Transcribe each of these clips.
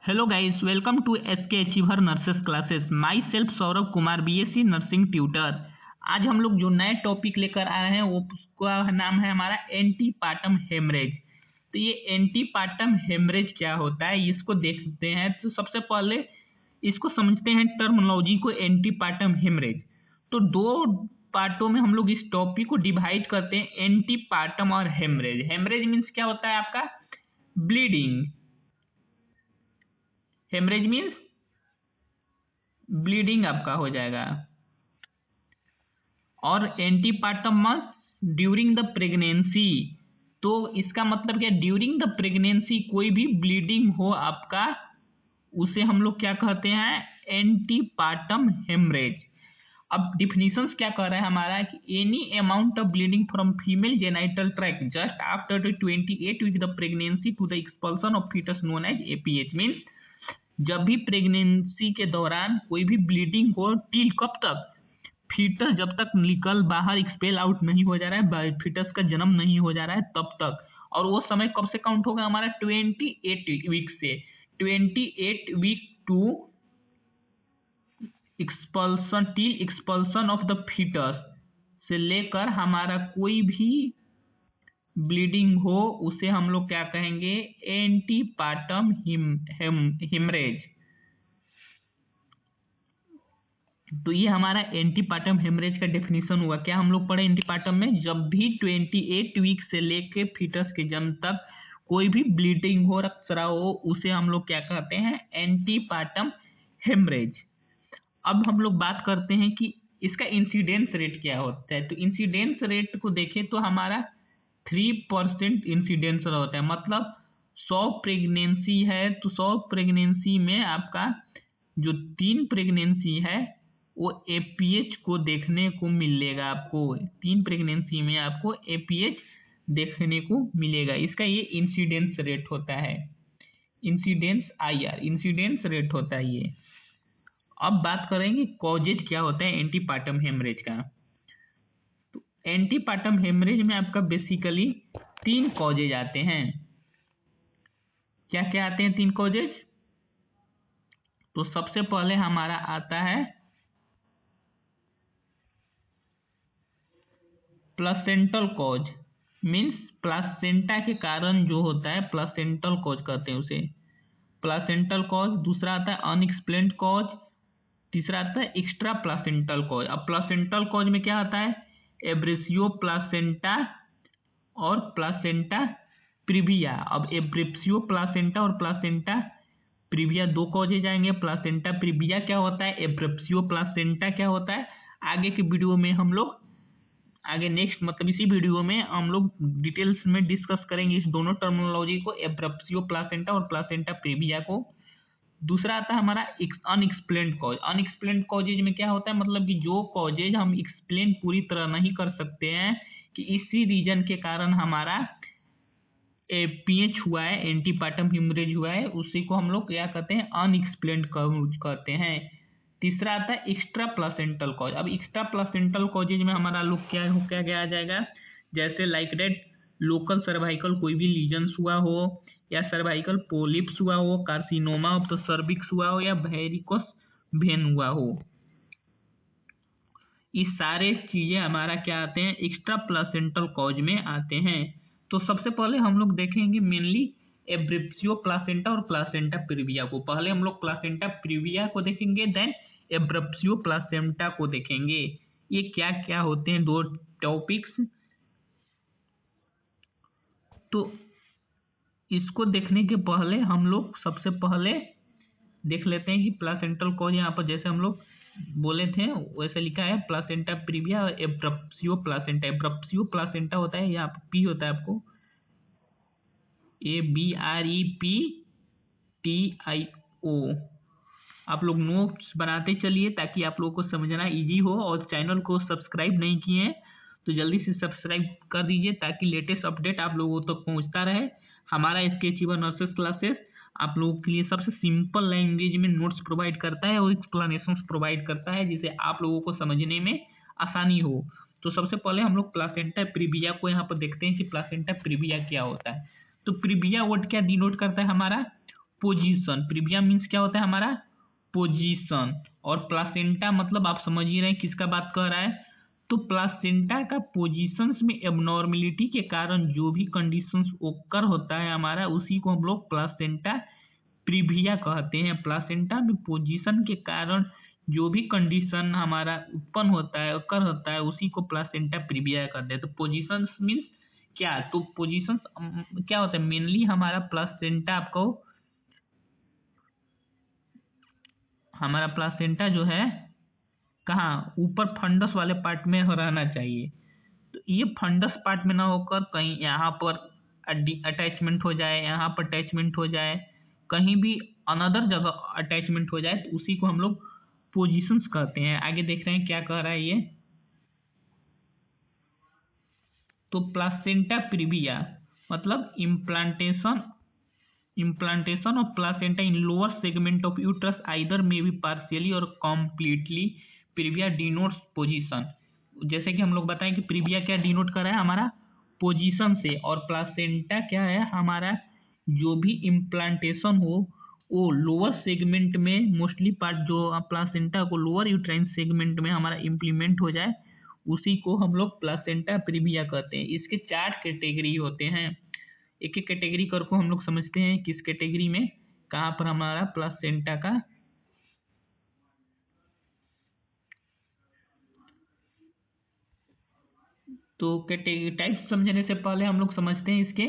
Hello guys, welcome to SK achiever nurses classes. Myself Saurabh Kumar, BSc nursing tutor. आज हम लोग जो नए टॉपिक लेकर आए हैं वो उसका नाम है हमारा एंटीपार्टम हेमरेज। तो ये एंटीपार्टम हेमरेज क्या होता है इसको देखते हैं। तो सबसे पहले इसको समझते हैं टर्मिनोलॉजी को, एंटीपार्टम हेमरेज। तो दो पार्टों में हम लोग इस टॉपिक को डिवाइड करते हैं, एंटीपार्टम और हेमरेज। हेमरेज मीन्स क्या होता है आपका? ब्लीडिंग। हेमरेज मीन्स ब्लीडिंग आपका हो जाएगा। और antepartum must during the pregnancy. तो इसका मतलब क्या? ड्यूरिंग द प्रेगनेंसी कोई भी ब्लीडिंग हो आपका, उसे हम लोग क्या कहते हैं? Antepartum haemorrhage. अब डिफिनीशंस क्या कह रहा है हमारा कि any amount of bleeding from female genital tract just after the 28 week the pregnancy to the expulsion of foetus known as APH. Means जब भी प्रेगनेंसी के दौरान कोई भी ब्लीडिंग हो, टिल कब तक? फीटस जब तक निकल बाहर एक्सपेल आउट नहीं हो जा रहा है, फीटस का जन्म नहीं हो जा रहा है तब तक। और वो समय कब से काउंट होगा हमारा? 28 वीक से। 28 week to expulsion, till expulsion of the foetus से लेकर हमारा कोई भी ब्लीडिंग हो उसे हम लोग क्या कहेंगे? Antepartum haemorrhage. तो ये हमारा एंटीपार्टम हेमरेज का डेफिनेशन हुआ। क्या हम लोग पढ़े एंटीपार्टम में? जब भी 28 वीक से लेके फीटस के जन्म तक कोई भी ब्लीडिंग हो, रक्तस्राव हो, उसे हम लोग क्या कहते हैं? Antepartum haemorrhage. अब हम लोग बात करते हैं कि इसका इंसिडेंस रेट क्या होता है। तो इंसिडेंस रेट को देखें तो हमारा 3% इंसिडेंस होता है। मतलब 100 प्रेगनेंसी है तो 100 प्रेगनेंसी में आपका जो 3 प्रेगनेंसी है वो एपीएच को देखने को मिलेगा आपको। 3 प्रेगनेंसी में आपको एपीएच देखने को मिलेगा। इसका ये इंसिडेंस रेट होता है, इंसिडेंस आईआर, इंसिडेंस रेट होता है ये। अब बात करेंगे कॉजेज क्या होता है एंटीपार्टम हेमरेज का। तो एंटीपार्टम हेमरेज में आपका बेसिकली 3 कॉजेज आते हैं। क्या क्या आते हैं 3 कॉजेज? तो सबसे पहले हमारा आता है प्लासेंटल कॉज। मीन्स प्लासेंटा के कारण जो होता है प्लासेंटल कॉज कहते हैं उसे, प्लासेंटल कॉज। दूसरा आता है अनएक्सप्लेन्ड कॉज। तीसरा आता है एक्स्ट्रा प्लासेंटल कॉज। अब प्लासेंटल कॉज में क्या आता है? एब्रेसियो प्लासेंटा और प्लासेंटा प्रीविया। अब एब्रेसियो प्लासेंटा और प्लासेंटा प्रीविया 2 कॉजेज आएंगे। प्लासेंटा प्रीविया क्या होता है, एब्रेसियो प्लासेंटा क्या होता है, आगे के वीडियो में हम लोग आगे नेक्स्ट मतलब इसी वीडियो में हम लोग डिटेल्स में डिस्कस करेंगे इस दोनों टर्मिनोलॉजी को, एब्रेसियो प्लासेंटा और प्लासेंटा प्रीविया को। दूसरा आता है हमारा अनएक्सप्लेन्ड कॉज। अनएक्सप्लेन्ड कॉजेज में क्या होता है? मतलब कि जो कॉजेज हम एक्सप्लेन पूरी तरह नहीं कर सकते हैं कि इसी रीजन के कारण हमारा पीएच हुआ है, एंटीपार्टम हेमरेज हुआ है, उसी को हम लोग क्या कहते हैं? अनएक्सप्लेन्ड कॉज कहते हैं। तीसरा आता है एक्स्ट्रा प्लासेंटल कॉज। अब एक्स्ट्रा प्लासेंटल कॉजेज में हमारा लोग क्या आ जाएगा? जैसे लाइक डेट लोकल सर्वाइकल कोई भी लीजन्स हुआ हो, या सर्वाइकल पोलिप्स हुआ हो, कार्सिनोमा ऑफ द सर्विक्स हुआ हो, या वेरिकोस वेन हुआ हो। ये सारे चीजें हमारा क्या आते हैं? एक्स्ट्रा प्लासेंटल कॉज में आते हैं। तो सबसे पहले हम लोग देखेंगे मेनली एब्रेसियो प्लासेंटा और प्लासेंटा प्रीविया को। पहले हम लोग प्लासेंटा प्रीविया को देखेंगे, देन एब्रेसियो प्लासेंटा को देखेंगे। ये क्या क्या होते हैं 2 टॉपिक्स। तो इसको देखने के पहले हम लोग सबसे पहले देख लेते हैं कि प्लासेंटल कॉज यहाँ पर जैसे हम लोग बोले थे वैसे लिखा है प्लासेंटा प्रीविया और एब्रेसियो प्लासेंटा। एब्रेसियो प्लासेंटा होता है, यहाँ पर पी होता है आपको, ABREPTIO। आप लोग नोट्स बनाते चलिए ताकि आप लोगों को समझना इजी हो। और चैनल को सब्सक्राइब नहीं किए हैं तो जल्दी से सब्सक्राइब कर दीजिए ताकि लेटेस्ट अपडेट आप लोगों तक पहुंचता रहे। हमारा एसके अचीवर नर्सेस क्लासेस आप लोगों के लिए सबसे सिंपल लैंग्वेज में नोट्स प्रोवाइड करता है और एक्सप्लेनेशंस प्रोवाइड करता है जिसे आप लोगों को समझने में आसानी हो। तो सबसे पहले हम लोग प्लासेंटा प्रीविया को यहाँ पर देखते हैं कि प्लासेंटा प्रीविया क्या होता है। तो प्रीविया वर्ड क्या डिनोट करता है हमारा? पोजीशन, प्रीविया मीन्स क्या होता है हमारा पोजीशन, और प्लासेंटा मतलब आप समझ ही रहे हैं किसका बात कर रहा है। तो प्लासेंटा का पोजीशंस में एबनॉर्मेलिटी के कारण जो भी कंडीशंस ओकर होता है हमारा, उसी को हम लोग प्लासेंटा प्रीविया कहते हैं। प्लासेंटा में पोजीशन के कारण जो भी कंडीशन हमारा उत्पन्न होता है ओकर होता है, उसी को प्लासेंटा प्रीविया कहते हैं। तो पोजीशंस मीन्स क्या, तो पोजीशंस क्या होता है मेनली हमारा प्लासेंटा आपको, हमारा प्लासेंटा जो है कहाँ ऊपर फंडस वाले पार्ट में रहना चाहिए। तो ये फंडस पार्ट में ना होकर कहीं यहाँ पर अटैचमेंट हो जाए, यहाँ पर अटैचमेंट हो जाए, कहीं भी अनदर जगह अटैचमेंट हो जाए, तो उसी को हम लोग पोजीशंस कहते हैं। आगे देख रहे हैं क्या कह रहा है ये। तो प्लासेंटा प्रीविया मतलब implantation of placenta in lower segment of uterus either may be partially or completely previa denotes position। जैसे कि हम लोग बताएं कि प्रीविया क्या डिनोट कर रहा है हमारा पोजीशन से, और प्लासेंटा क्या है हमारा जो भी इम्प्लांटेशन हो वो लोअर सेगमेंट में, मोस्टली पार्ट जो प्लासेंटा को लोअर यूट्राइन सेगमेंट में हमारा इम्प्लीमेंट हो जाए, उसी को हम लोग प्लासेंटा प्रीविया कहते हैं। इसके 4 कैटेगरी होते हैं, एक एक कैटेगरी करके हम लोग समझते हैं किस कैटेगरी में कहाँ पर हमारा प्लासेंटा का। तो कैटेगरी टाइप समझने से पहले हम लोग समझते हैं इसके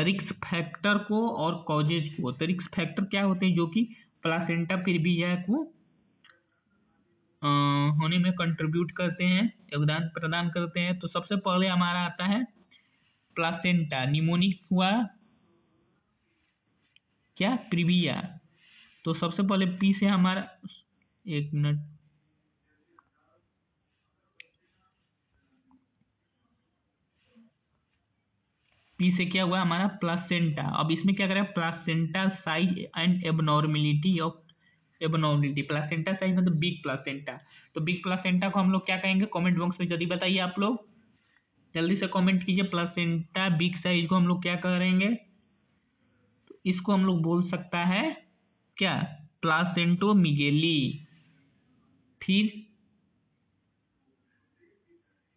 रिस्क फैक्टर को और कॉजेज को। तो रिस्क फैक्टर क्या होते हैं जो कि प्लासेंटा प्रीविया को होने में कंट्रीब्यूट करते हैं, योगदान प्रदान करते हैं। तो सबसे पहले हमारा आता है प्लासेंटा निमोनिक हुआ क्या प्रीविया। तो सबसे पहले पी से हमारा, एक मिनट, पी से क्या हुआ हमारा प्लासेंटा। अब इसमें क्या करें, placenta size and abnormality of abnormality, placenta size मतलब बिग प्लासेंटा। तो बिग प्लासेंटा को हम लोग क्या कहेंगे, कमेंट बॉक्स में जल्दी बताइए आप लोग, जल्दी से कमेंट कीजिए। प्लासेंटा बिग साइज को हम लोग क्या करेंगे, तो इसको हम लोग बोल सकता है क्या प्लासेंटोमीगेली। फिर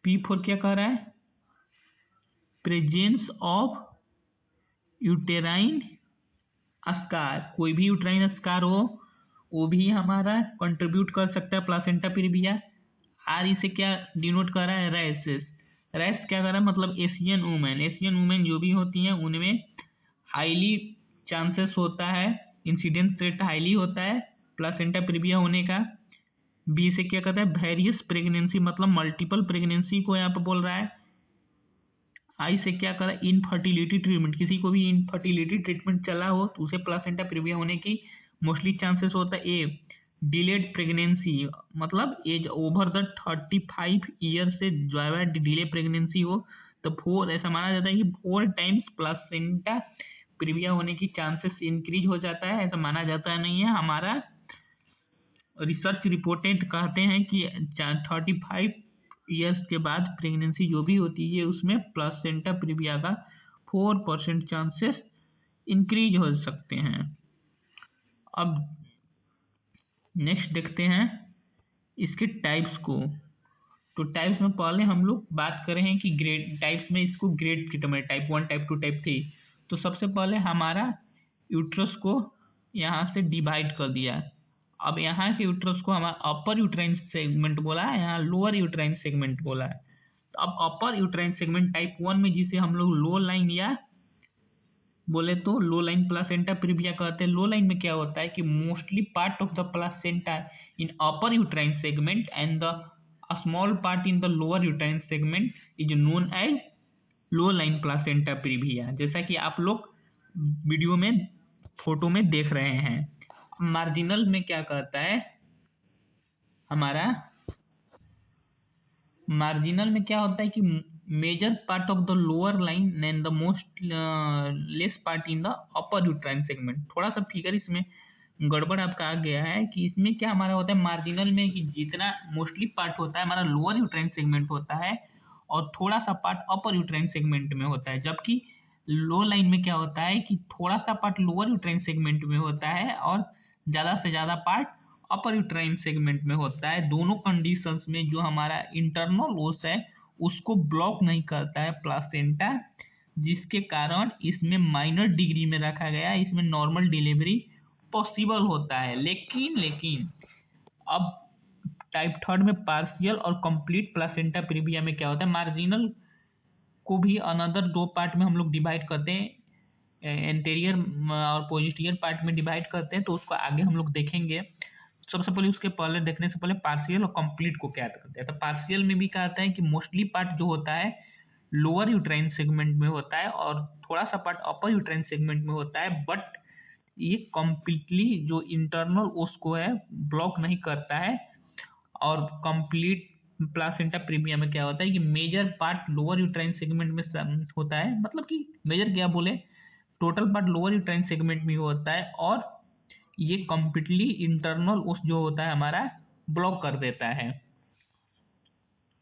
पी फोर क्या कह रहा है, प्रेजेंस ऑफ यूटेराइन अस्कार, कोई भी यूटेराइन अस्कार हो वो भी हमारा कंट्रीब्यूट कर सकता है प्लासेंटा प्रीविया। आर इसे क्या डिनोट कर रहा है, रैसेस। रैस क्या कर रहा है मतलब एशियन वुमेन, एशियन वुमेन जो भी होती हैं उनमें हाईली चांसेस होता है, इंसिडेंस रेट हाईली होता है प्लासेंटा प्रीविया होने का। बी से क्या कहता है वेरियस प्रेगनेंसी मतलब मल्टीपल प्रेगनेंसी को यहाँ पर बोल रहा है। आई से क्या करा इनफर्टिलिटी ट्रीटमेंट, किसी को भी इनफर्टिलिटी ट्रीटमेंट चला हो तो उसे प्लासेंटा प्रीविया होने की मोस्टली चांसेस होता है। ए डिलेड प्रेगनेंसी मतलब एज ओवर द 35 ईयर से जो है डिले प्रेगनेंसी हो तो 4 ऐसा माना जाता है कि 4 टाइम्स प्लासेंटा प्रीविया होने की चांसेस इंक्रीज हो जाता है, ऐसा माना जाता नहीं है। हमारा रिसर्च रिपोर्टेड कहते हैं कि 35 ईयर्स के बाद प्रेगनेंसी जो भी होती है उसमें प्लासेंटा प्रीविया का 4% चांसेस इंक्रीज हो सकते हैं। अब नेक्स्ट देखते हैं इसके टाइप्स को। तो टाइप्स में पहले हम लोग बात कर रहे हैं कि ग्रेड टाइप्स में इसको grade treatment type 1 type 2 type 3। तो सबसे पहले हमारा यूट्रस को यहाँ से डिवाइड कर दिया। अब यहाँ के यूट्रस को हमारा अपर यूट्राइन सेगमेंट बोला है, यहाँ लोअर यूट्राइन सेगमेंट बोला है। तो अब अपर यूट्राइन सेगमेंट टाइप 1 में जिसे हम लोग लो लाइन या बोले तो लो लाइन प्लासेंटा प्रीविया कहते हैं। लो लाइन में क्या होता है कि mostly part of the placenta in upper uterine segment and the small part in the lower uterine segment is known as low line placenta previa, जैसा कि आप लोग वीडियो में फोटो में देख रहे हैं। मार्जिनल में क्या कहता है हमारा, मार्जिनल में क्या होता है कि major part of the lower line and the most less part in the upper uterine segment. थोड़ा सा फिगर इसमें गड़बड़ आपका आ गया है कि इसमें क्या हमारा होता है मार्जिनल में कि जितना मोस्टली पार्ट होता है हमारा लोअर यूट्राइन सेगमेंट होता है और थोड़ा सा पार्ट अपर यूट्राइन सेगमेंट में होता है, जबकि लो लाइन में क्या होता है कि थोड़ा सा पार्ट लोअर यूट्राइन सेगमेंट में होता है और ज़्यादा से ज़्यादा पार्ट अपर यूट्राइन सेगमेंट में होता है। दोनों कंडीशंस में जो हमारा इंटरनल ओस है उसको ब्लॉक नहीं करता है प्लासेंटा, जिसके कारण इसमें माइनर डिग्री में रखा गया है, इसमें नॉर्मल डिलीवरी पॉसिबल होता है। लेकिन अब टाइप थर्ड में पार्शियल और कंप्लीट प्लासेंटा प्रीविया में क्या होता है, मार्जिनल को भी अनदर दो पार्ट में हम लोग डिवाइड करते हैं, एंटेरियर और पोस्टीरियर पार्ट में डिवाइड करते हैं, तो उसको आगे हम लोग देखेंगे। सबसे पहले उसके पहले देखने से पहले पार्शियल और कंप्लीट को क्या करते हैं। तो पार्शियल में भी क्या आता है कि मोस्टली पार्ट जो होता है लोअर यूट्राइन सेगमेंट में होता है और थोड़ा सा पार्ट अपर यूट्राइन सेगमेंट में होता है, बट ये कंप्लीटली जो इंटरनल उसको है ब्लॉक नहीं करता है। और कंप्लीट प्लासेंटा प्रीविया में क्या होता है कि major part lower uterine segment में होता है, मतलब कि मेजर क्या बोले, total part lower uterine segment में होता है और ये कंप्लीटली इंटरनल उस जो होता है हमारा ब्लॉक कर देता है।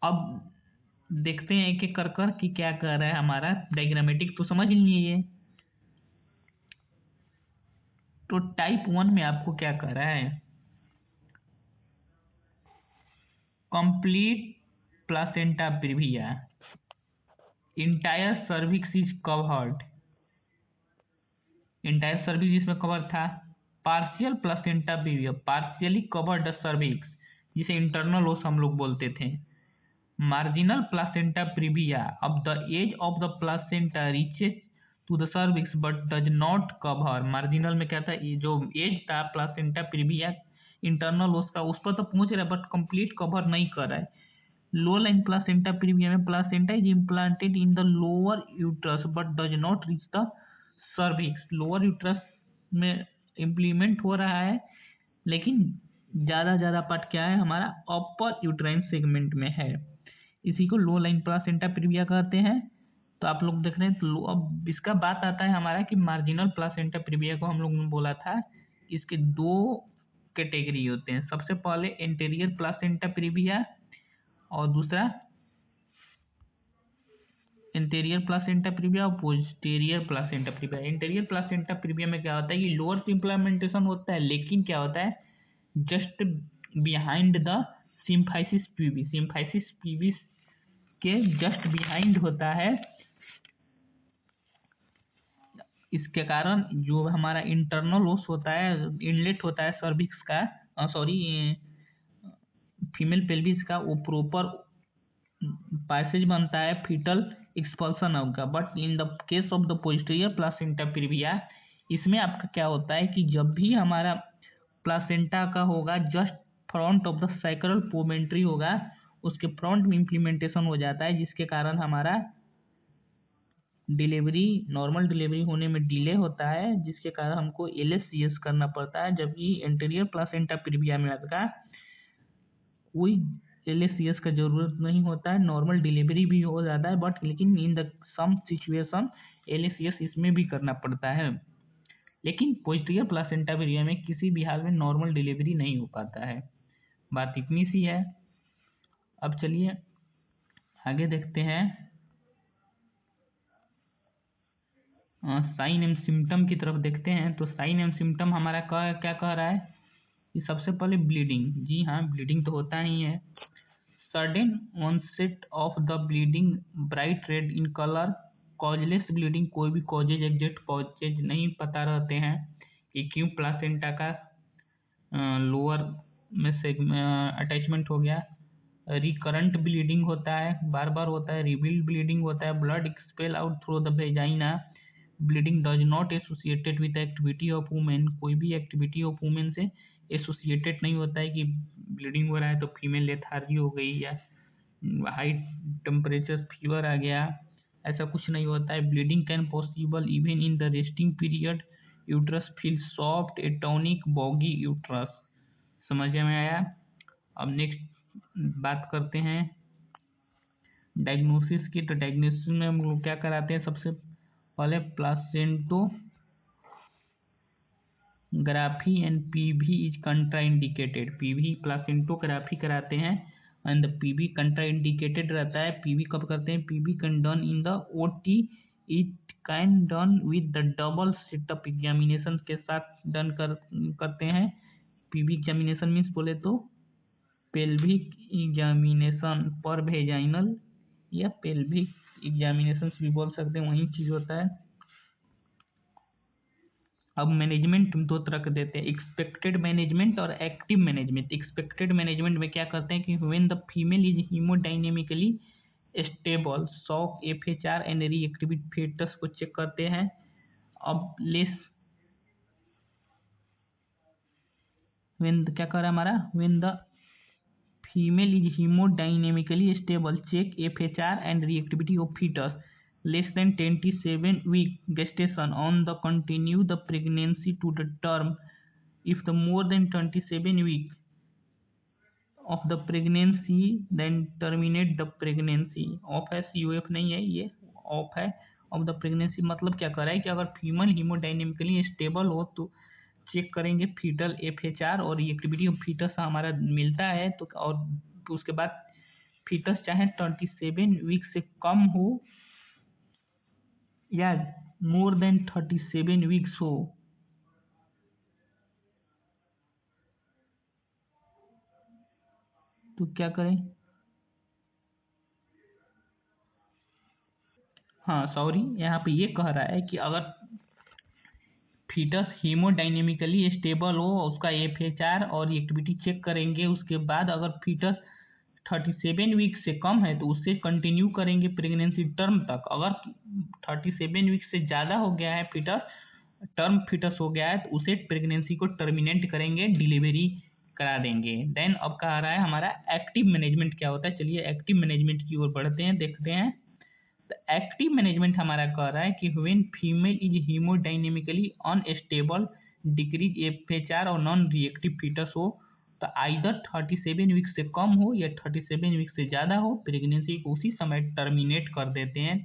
अब देखते हैं एक एक कर कि क्या कर रहा है हमारा डायग्रामेटिक, तो समझ लीजिए। तो टाइप 1 में आपको क्या कर रहा है, complete placenta previa, entire cervix is covered, entire cervix जिसमें कवर था। Partial placenta previa, partially covered the cervix, जिसे इंटरनल ओस हम लोग बोलते थे। मार्जिनल प्लासेंटा प्रीविया, अब the edge of the placenta reaches to the cervix but does not cover. Marginal में क्या था, ये जो एज था प्लासेंटा प्रीविया इंटरनल उसका उस पर तो पहुंच रहा है बट कंप्लीट कवर नहीं कर रहा है। लो लाइन प्लासेंटा प्रीविया में placenta is implanted in the lower uterus but does not reach the cervix. Lower uterus में इम्प्लीमेंट हो रहा है लेकिन ज्यादा पार्ट क्या है हमारा अपर यूट्राइन सेगमेंट में है, इसी को लो लाइन प्लासेंटा प्रीविया कहते हैं। तो आप लोग देख रहे हैं, तो अब इसका बात आता है हमारा कि मार्जिनल प्लासेंटा प्रीविया को हम लोग ने बोला था इसके दो कैटेगरी होते हैं। सबसे पहले इंटीरियर प्लासेंटा प्रीविया और दूसरा इंटीरियर प्लासेंटा प्रीविया और posterior placenta previa. Interior placenta previa में क्या होता है कि लोअर इम्प्लीमेंटेशन होता है, लेकिन क्या होता है just behind the symphysis PV, symphysis PV के जस्ट बिहाइंड होता है। इसके कारण जो हमारा इंटरनल ओस होता है, इनलेट होता है सर्विक्स का, सॉरी फीमेल पेल्विस का, वो प्रॉपर पैसेज बनता है फीटल एक्सपल्सन का। But in the case of the posterior placenta previa, इसमें आपका क्या होता है कि जब भी हमारा प्लासेंटा का होगा just front of the sacral promontory होगा, उसके फ्रंट में इम्प्लीमेंटेशन हो जाता है, जिसके कारण हमारा डिलीवरी नॉर्मल डिलीवरी होने में डिले होता है, जिसके कारण हमको LSCS करना पड़ता है। जबकि इंटीरियर प्लासेंटा प्रीविया में आपका कोई LSCS का जरूरत नहीं होता है, नॉर्मल डिलीवरी भी हो जाता है, बट लेकिन in the some situation LSCS इसमें भी करना पड़ता है। लेकिन पोस्टीरियर प्लासेंटा प्रीविया में किसी भी हाल में नॉर्मल डिलीवरी नहीं हो पाता है। बात इतनी सी है। अब चलिए आगे देखते हैं, साइन एंड सिम्टम की तरफ देखते हैं। तो साइन एंड सिम्टम हमारा क्या कह रहा है कि सबसे पहले ब्लीडिंग, जी हाँ ब्लीडिंग तो होता ही है। Sudden onset of the bleeding, bright red in colour, causeless bleeding, कोई भी कॉजेज एग्जैक्ट कॉजेज नहीं पता रहते हैं कि क्यों प्लासेंटा का लोअर में से अटैचमेंट हो गया। रिकरेंट ब्लीडिंग होता है, बार बार होता है। रिवील्ड ब्लीडिंग होता है, blood expel out through the vagina. Bleeding does not associated with activity of women, कोई भी एक्टिविटी ऑफ वुमेन से एसोसिएटेड नहीं होता है कि ब्लीडिंग हो रहा है तो फीमेल लेथार्जी हो गई या हाई टेम्परेचर फीवर आ गया, ऐसा कुछ नहीं होता है। Bleeding can possible even in the resting period, uterus feel soft atonic boggy uterus. समझ में आया। अब नेक्स्ट बात करते हैं डायग्नोसिस की। तो डायग्नोसिस में हम लोग क्या कराते हैं, सबसे पहले placentography and PV is contraindicated, PV placentography कराते हैं एंड पीवी कंट्राइंडिकेटेड रहता है। पीवी कब करते हैं, PV can done in the OT it can done with the double setup examination के साथ डन करते हैं। पीवी एग्जामिनेशन मीन्स बोले तो पेल्विक एग्जामिनेशन पर वेजाइनल या पेल्विक एग्जामिनेशन भी बोल सकते हैं, वही चीज होता है। अब मैनेजमेंट दो तरह के देते हैं, एक्सपेक्टेड मैनेजमेंट और एक्टिव मैनेजमेंट। एक्सपेक्टेड मैनेजमेंट में क्या करते हैं कि when the female is haemodynamically stable, shock, FHR and reactivity fetus को चेक करते हैं। अब लेस व्हेन क्या कर रहा है हमारा, when the female is haemodynamically stable, check FHR and reactivity of fetus less than 27-week gestation on the continue the pregnancy to the term. If the more than 27 week of the pregnancy then terminate the pregnancy. Of है, CUF नहीं है, ये of है। Of the pregnancy मतलब क्या कर रहा है कि अगर फीमेल हीमोडाइनेमिकली स्टेबल हो तो चेक करेंगे फीटल एफएचआर और रिएक्टिविटी ऑफ फीटस हमारा मिलता है तो, और तो उसके बाद फीटस चाहे 27 वीक से कम हो या मोर देन 37 वीक्स हो तो क्या करें। हाँ सॉरी, यहाँ पे ये कह रहा है कि अगर फीटस हीमोडाइनेमिकली स्टेबल हो, उसका एफएचआर और रिएक्टिविटी चेक करेंगे, उसके बाद अगर फीटस 37 वीक से कम है तो उससे कंटिन्यू करेंगे प्रेगनेंसी टर्म तक। अगर 37 वीक से ज़्यादा हो गया है फीटस, टर्म फीटस हो गया है तो उसे प्रेगनेंसी को टर्मिनेट करेंगे, डिलीवरी करा देंगे। देन अब कह रहा है हमारा एक्टिव मैनेजमेंट क्या होता है। चलिए एक्टिव मैनेजमेंट की ओर बढ़ते हैं, देखते हैं। तो एक्टिव मैनेजमेंट हमारा कह रहा है कि when female is haemodynamically unstable, decrease FHR और नॉन रिएक्टिव फीटस हो तो आइदर 37 वीक से कम हो या 37 वीक से ज़्यादा हो, प्रेगनेंसी को उसी समय टर्मिनेट कर देते हैं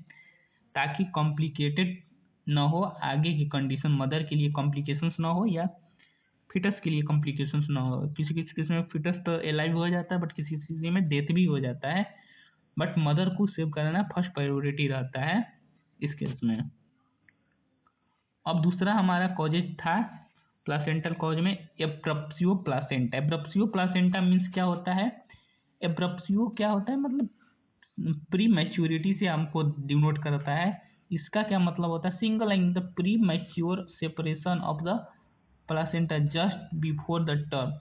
ताकि कॉम्प्लिकेटेड न हो, आगे की कंडीशन मदर के लिए कॉम्प्लिकेशंस ना हो या फिटस के लिए कॉम्प्लिकेशंस ना हो। किसी किसी केस में फिटस तो एलाइव हो जाता है बट किसी किसी में डेथ भी हो जाता है, बट मदर को सेव कराना फर्स्ट प्रायोरिटी रहता है इस केस में। अब दूसरा हमारा कॉजेज था प्लासेंटल कॉज में एब्रप्सियो प्लासेंटा। एब्रप्सियो प्लासेंटा मीन्स क्या होता है, एब्रप्सियो क्या होता है मतलब प्री मैच्योरिटी से हमको डिनोट करता है। इसका क्या मतलब होता है, single in the pre mature separation of the placenta just before the term.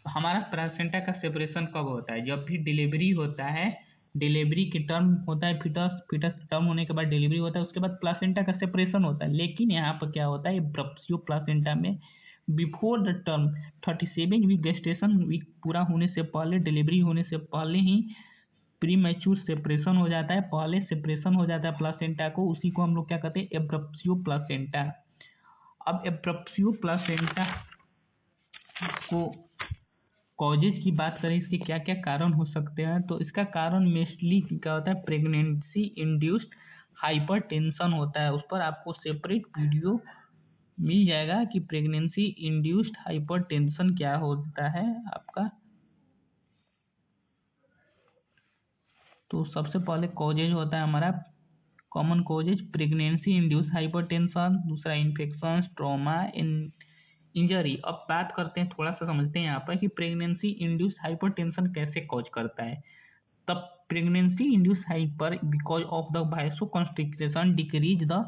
हमारा प्लासेंटा का सेपरेशन कब होता है, जब भी डिलीवरी होता है, डिलीवरी के टर्म होता है फिटस, फिटस टर्म होने के बाद डिलीवरी होता है, उसके बाद प्लासेंटा का सेपरेशन होता है। लेकिन यहाँ पर क्या होता है, ब्रप्सियो प्लासेंटा में before the term 37 week gestation week पूरा होने से पहले, डिलीवरी होने से पहले ही प्री मैच्योर सेपरेशन हो जाता है, पहले सेपरेशन हो जाता है प्लासेंटा को, उसी को हम लोग क्या कहते हैं, एब्रप्सियो प्लासेंटा। अब एब्रप्सियो प्लासेंटा को कॉजेज की बात करें, इसके क्या क्या कारण हो सकते हैं, तो इसका कारण मेनली क्या होता है, प्रेगनेंसी इंड्यूस्ड हाइपरटेंशन होता है। उस पर आपको सेपरेट वीडियो मिल जाएगा कि प्रेगनेंसी इंड्यूस्ड हाइपरटेंशन क्या होता है आपका। तो सबसे पहले कॉजेज होता है हमारा common causes pregnancy induce hypertension, दूसरा इन्फेक्शन, ट्रॉमा, इंजरी। अब बात करते हैं, थोड़ा सा समझते हैं यहाँ पर कि प्रेगनेंसी इंड्यूस हाइपरटेंशन कैसे कॉज करता है। तब pregnancy induce hyper because of the vasoconstriction decrease the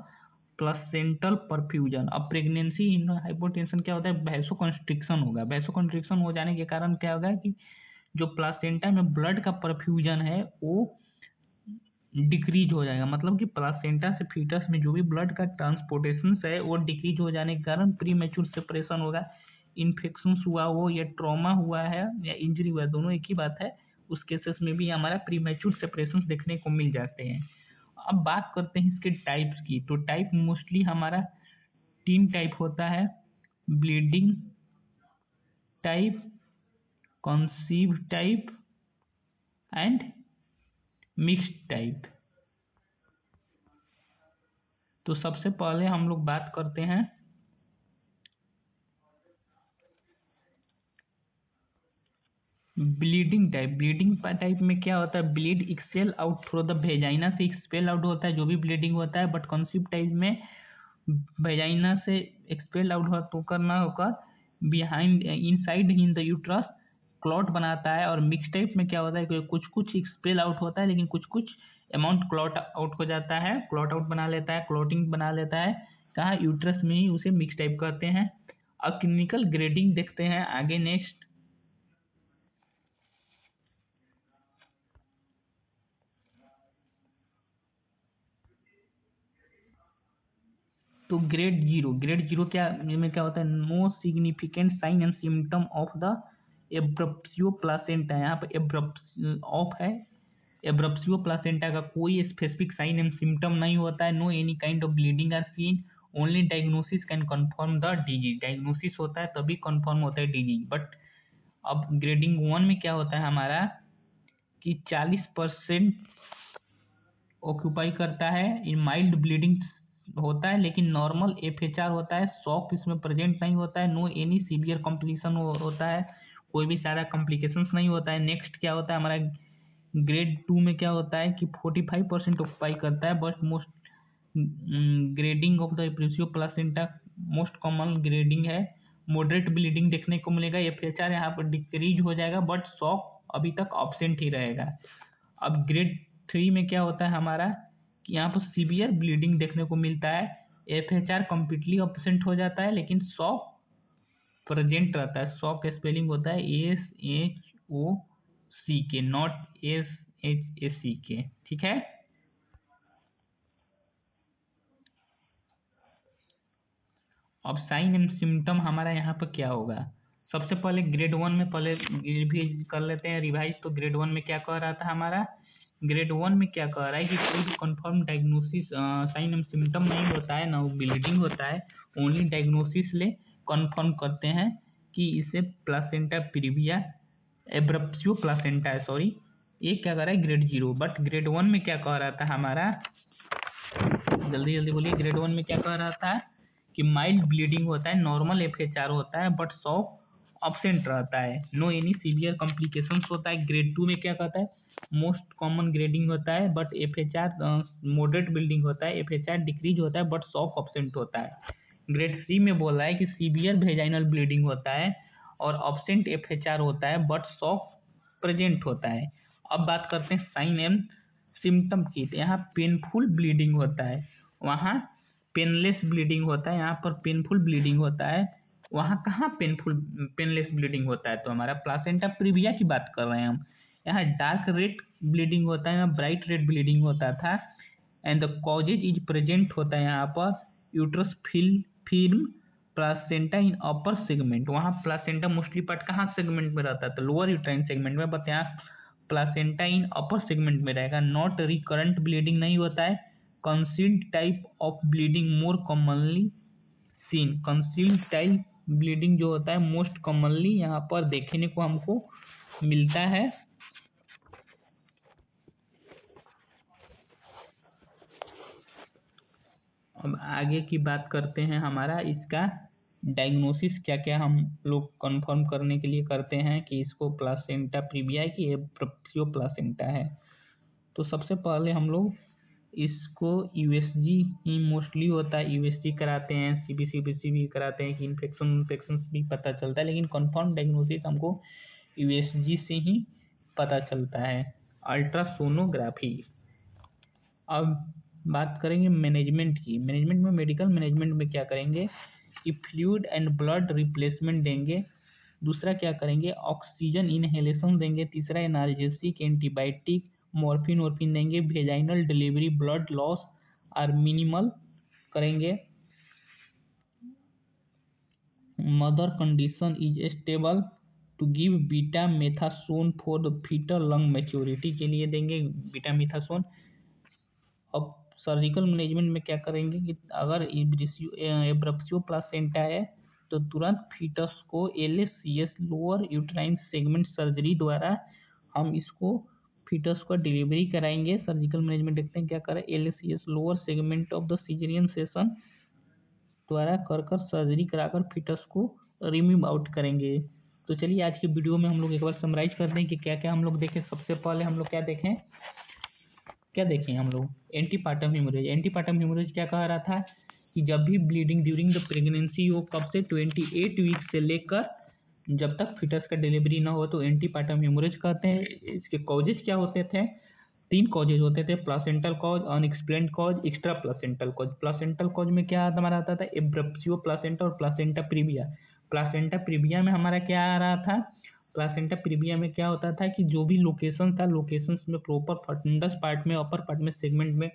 placental perfusion. अब प्रेगनेंसी हाइपोटेंशन क्या होता है, वासोकंस्ट्रिक्शन होगा, वासोकंस्ट्रिक्शन हो जाने के कारण क्या होगा कि जो प्लासेंटा में ब्लड का परफ्यूजन है वो डिक्रीज हो जाएगा, मतलब कि प्लासेंटा से फीटस में जो भी ब्लड का ट्रांसपोर्टेशन है वो डिक्रीज हो जाने के कारण प्री मैच्योर सेपरेशन होगा। इन्फेक्शन हुआ हो या ट्रॉमा हुआ है या इंजरी हुआ है, दोनों एक ही बात है, उस केसेस में भी हमारा प्री मैच्योर सेपरेशन देखने को मिल जाते हैं। अब बात करते हैं इसके टाइप्स की, तो टाइप मोस्टली हमारा 3 टाइप होता है, bleeding type, conceive type and mixed type. तो सबसे पहले हम लोग बात करते हैं ब्लीडिंग टाइप में क्या होता है, bleed expel out through the vagina से एक्सपेल आउट होता है जो भी ब्लीडिंग होता है, बट कंसीव टाइप में वेजाइना से एक्सपेल आउट हो तो करना होगा behind inside in the uterus clot बनाता है। और मिक्स टाइप में क्या होता है कि कुछ कुछ एक्सपेल आउट होता है लेकिन कुछ कुछ अमाउंट क्लॉट आउट हो जाता है, क्लॉट आउट बना लेता है, क्लॉटिंग बना लेता है, कहाँ यूट्रस में ही उसे मिक्स टाइप कहते हैं। अब क्लिनिकल ग्रेडिंग देखते हैं आगे नेक्स्ट। तो ग्रेड जीरो क्या में क्या होता है, no significant sign and symptom of the abruptio placenta. यहाँ पर एब्रप्स ऑफ है, एब्रप्सियो प्लासेंटा का कोई स्पेसिफिक साइन एंड सिम्टम नहीं होता है। No any kind of bleeding are seen, only diagnosis can confirm the disease. Diagnosis होता है तभी कंफर्म होता है डिजीज। बट अब ग्रेडिंग वन में क्या होता है हमारा कि 40% ऑक्यूपाई करता है, इन माइल्ड ब्लीडिंग होता है लेकिन नॉर्मल एफएचआर होता है, शॉक इसमें प्रेजेंट नहीं होता है, नो एनी सीवियर कॉम्प्लिकेशन होता है, कोई भी सारा कॉम्प्लिकेशंस नहीं होता है। नेक्स्ट क्या होता है हमारा ग्रेड टू में क्या होता है कि 45% ऑक्यूपाई करता है, but most grading of the abruptio placenta most common grading है। मॉडरेट ब्लीडिंग देखने को मिलेगा, एफएचआर यहाँ पर डिक्रीज हो जाएगा बट शॉक अभी तक ऑब्सेंट ही रहेगा। अब ग्रेड थ्री में क्या होता है हमारा कि यहाँ पर सीवियर ब्लीडिंग देखने को मिलता है, एफएचआर कंप्लीटली ऑब्सेंट हो जाता है लेकिन शॉक प्रेजेंट रहता है। शॉक स्पेलिंग होता है SHOCK, नॉट SHACK, ठीक है। अब साइन एंड सिम्टम हमारा यहाँ पर क्या होगा, सबसे पहले ग्रेड वन में पहले रिवाइज कर लेते हैं रिवाइज। तो ग्रेड वन में क्या कह रहा था हमारा, ग्रेड वन में क्या कह रहा है कि कोई भी confirm diagnosis sign and symptom नहीं होता है, ना ब्लीडिंग होता है, ओनली डायग्नोसिस ले कंफर्म करते हैं कि इसे प्लासेंटा प्रीविया एब्रप्सियो प्लासेंटा है, सॉरी ये क्या कह रहा है grade zero. But grade one में क्या कह रहा था हमारा, जल्दी जल्दी बोलिए, ग्रेड वन में क्या कह रहा था कि माइल्ड ब्लीडिंग होता है, नॉर्मल एफएचआर होता है बट शॉक अब्सेंट रहता है, नो एनी सीवियर कॉम्प्लिकेशंस होता है। ग्रेड टू में क्या कहता है, मोस्ट कॉमन ग्रेडिंग होता है बट एफएचआर मॉडरेट ब्लीडिंग होता है, एफएचआर डिक्रीज होता है बट शॉक अब्सेंट होता है। ग्रेड थ्री में बोल रहा है कि सीवियर वेजाइनल ब्लीडिंग होता है और अब्सेंट एफएचआर होता है बट शॉक प्रेजेंट होता है। अब बात करते हैं साइन एंड सिम्टम की। तो यहाँ पेनफुल ब्लीडिंग होता है, वहाँ पेनलेस ब्लीडिंग होता है, यहाँ पर पेनफुल ब्लीडिंग होता है, वहाँ कहाँ पेनलेस ब्लीडिंग होता है। तो हमारा प्लासेंटा प्रीविया की बात कर रहे हैं हम। यहाँ डार्क रेड ब्लीडिंग होता है, यहाँ ब्राइट रेड ब्लीडिंग होता था, and the causes is present होता है यहाँ पर uterus film placenta in upper segment. वहाँ प्लासेंटा मोस्टली पार्ट कहाँ सेगमेंट में रहता है, तो लोअर यूट्राइन सेगमेंट में, बट यहाँ प्लासेंटा इन अपर सेगमेंट में रहेगा। नॉट रिकरेंट ब्लीडिंग नहीं होता है, concealed type of bleeding more commonly seen. Concealed type bleeding जो होता है मोस्ट कॉमनली यहाँ पर देखने को हमको मिलता है। अब आगे की बात करते हैं, हमारा इसका डायग्नोसिस क्या क्या हम लोग कंफर्म करने के लिए करते हैं कि इसको प्लासेंटा प्रीविया है कि एब्रप्सियो प्लासेंटा है। तो सबसे पहले हम लोग इसको यूएसजी ही मोस्टली होता है, यूएसजी कराते हैं, सीबीसी भी कराते हैं कि इन्फेक्शन भी पता चलता है, लेकिन कंफर्म डायग्नोसिस हमको यूएसजी से ही पता चलता है, अल्ट्रासोनोग्राफी। अब बात करेंगे मैनेजमेंट की। मैनेजमेंट में मेडिकल मैनेजमेंट में क्या करेंगे कि फ्लूइड एंड ब्लड रिप्लेसमेंट देंगे, दूसरा क्या करेंगे ऑक्सीजन इनहेलेशन देंगे, तीसरा एनाल्जेसिक एंटीबायोटिक मॉर्फिन वॉर्फिन देंगे, वेजाइनल डिलीवरी ब्लड लॉस और मिनिमल करेंगे। Mother condition is stable to give betamethasone for the fetal lung maturity के लिए देंगे बीटा मेथासोन। अब सर्जिकल मैनेजमेंट में क्या करेंगे कि अगर एब्रप्सियो प्लासेंटा है तो तुरंत फीटस को LSCS lower uterine segment surgery द्वारा हम इसको फीटस को डिलीवरी कराएंगे। सर्जिकल मैनेजमेंट देखते हैं क्या करें, LSCS lower segment of the caesarean session द्वारा कर सर्जरी कराकर फीटस को रिमूव आउट करेंगे। तो चलिए आज की वीडियो में हम लोग एक बार समराइज कर दें कि क्या क्या हम लोग देखें। सबसे पहले हम लोग क्या देखें हम लोग एंटीपार्टम हेमोरेज। एंटीपार्टम हेमोरेज क्या कह रहा था कि जब भी ब्लीडिंग ड्यूरिंग द प्रेगनेंसी हो, कब से 28 वीक से लेकर जब तक फिटस का डिलीवरी ना हो, तो एंटीपार्टम हेमोरेज कहते हैं। इसके कॉजेज क्या होते थे? 3 कॉजेज होते थे, placental cause, unexplained cause, extra placental cause. Placental cause में क्या हमारा आता था? एब्रप्सियो प्लासेंटा और प्लासेंटा प्रीविया। प्लासेंटा प्रीविया में हमारा क्या आ रहा था? प्लासेंटा प्रीविया में क्या होता था कि जो भी लोकेशन था, लोकेशंस में प्रॉपर फंडस पार्ट में, अपर पार्ट में, सेगमेंट में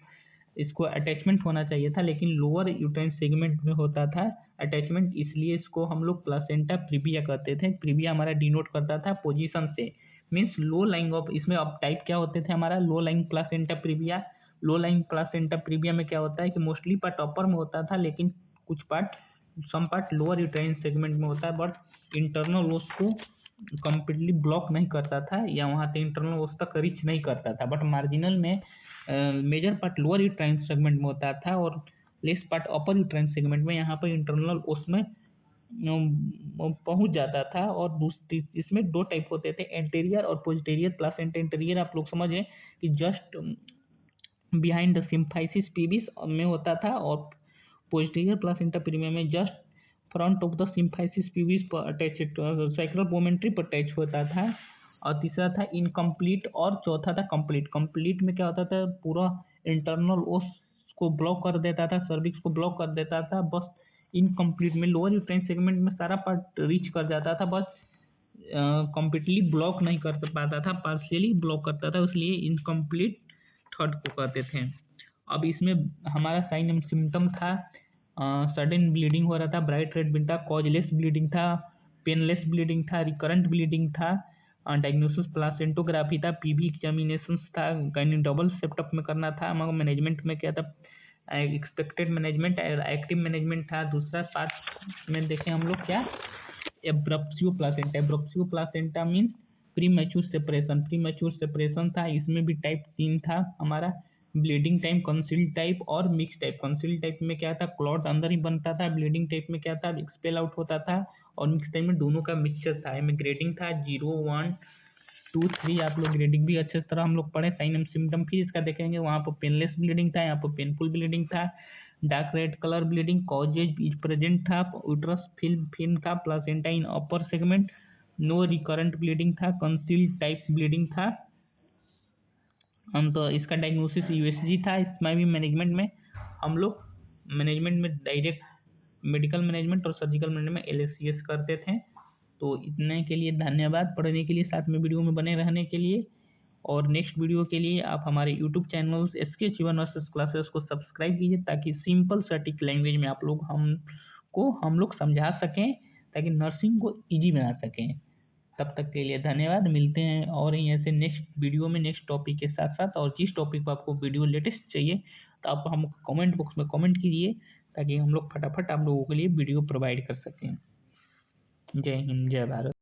इसको अटैचमेंट होना चाहिए था, लेकिन लोअर यूट्राइन सेगमेंट में होता था अटैचमेंट, इसलिए इसको हम लोग प्लासेंटा प्रीविया कहते थे। प्रीविया हमारा डिनोट करता था पोजीशन से, मीन्स लो लाइंग ऑफ। इसमें अब टाइप क्या होते थे हमारा? Low lying placenta previa. Low lying placenta previa में क्या होता है कि मोस्टली पार्ट अपर में होता था, लेकिन कुछ part, some part lower uterine segment में होता है, बट इंटरनल ओस को कंप्लीटली ब्लॉक नहीं करता था, या वहां से इंटरनल ओस तक रीच नहीं करता था, बट मार्जिनल में major part lower uterine segment में होता था और less part upper uterine segment में। यहाँ पर इंटरनल ओस में पहुंच जाता था। और दूसरी इसमें 2 टाइप होते थे, एंटीरियर और पोस्टीरियर प्लासेंटा। एंटीरियर आप लोग समझे कि जस्ट बिहाइंड द सिम्फाइसिस पीबिस में होता था, और पोस्टीरियर प्लासेंटा प्रीविया में just front of the symphysis पीबिस पर अटैच, सैक्रल पोमेंट्री पर अटैच होता था। और तीसरा था इनकम्प्लीट, और चौथा था कंप्लीट। कंप्लीट में क्या होता था? पूरा इंटरनल ओस को ब्लॉक कर देता था, सर्विक्स को ब्लॉक कर देता था। बस इनकम्प्लीट में लोअर यूट्राइन सेगमेंट में सारा पार्ट रीच कर जाता था, बस कंप्लीटली ब्लॉक नहीं कर पाता था, पार्शियली ब्लॉक करता था, इसलिए इनकम्प्लीट थर्ड को कहते थे। अब इसमें हमारा साइन एंड सिम्टम था, सडन ब्लीडिंग हो रहा था, ब्राइट रेड ब्लीडिंग था, कॉजलेस ब्लीडिंग था, पेनलेस ब्लीडिंग था, रिकरेंट ब्लीडिंग था, डायग्नोसिस प्लासेंटोग्राफी था, पीवी एग्जामिनेशन था, गाइनी डबल सेप्टअप में करना था। मगर मैनेजमेंट में क्या था? एक्सपेक्टेड मैनेजमेंट, एक्टिव मैनेजमेंट था। दूसरा पार्ट में देखें हम लोग क्या, abruptio placenta. Abruptio placenta means premature separation. Premature separation था, इसमें भी टाइप 3 था हमारा, ब्लीडिंग टाइम, कंसील्ड टाइप और मिक्स टाइप। कंसील्ड टाइप में क्या था? क्लॉट अंदर ही बनता था। ब्लीडिंग टाइप में क्या था? एक्सपेल आउट होता था। और मिक्स टाइप में दोनों का मिक्सचर था। इसमें ग्रेडिंग था 0, 1, 2, 3। आप लोग ग्रेडिंग भी अच्छे तरह हम लोग पढ़े। साइन एंड सिम्टम फिर इसका देखेंगे। वहाँ पर पेनलेस ब्लीडिंग था, यहाँ पर पेनफुल ब्लीडिंग था, dark red colour bleeding, causes is present था, यूट्रस फिल्म था, placenta in upper segment, no recurrent bleeding था, कंसील्ड टाइप ब्लीडिंग था। हम तो इसका डायग्नोसिस यूएसजी था। इसमें भी मैनेजमेंट में हम लोग मैनेजमेंट में डायरेक्ट मेडिकल मैनेजमेंट और सर्जिकल मैनेजमेंट में एलएससीएस करते थे। तो इतने के लिए धन्यवाद, पढ़ने के लिए, साथ में वीडियो में बने रहने के लिए। और नेक्स्ट वीडियो के लिए आप हमारे यूट्यूब चैनल एसके जीवन वर्सेस क्लासेस को सब्सक्राइब कीजिए, ताकि सिंपल सटीक लैंग्वेज में आप लोग हम लोग समझा सकें, ताकि नर्सिंग को इजी बना सकें। तब तक के लिए धन्यवाद, मिलते हैं और ही ऐसे नेक्स्ट वीडियो में नेक्स्ट टॉपिक के साथ साथ। और जिस टॉपिक पर आपको वीडियो लेटेस्ट चाहिए, तो आप हम कमेंट बॉक्स में कमेंट कीजिए, ताकि हम लोग फटाफट आप लोगों के लिए वीडियो प्रोवाइड कर सकें। जय हिंद, जय भारत।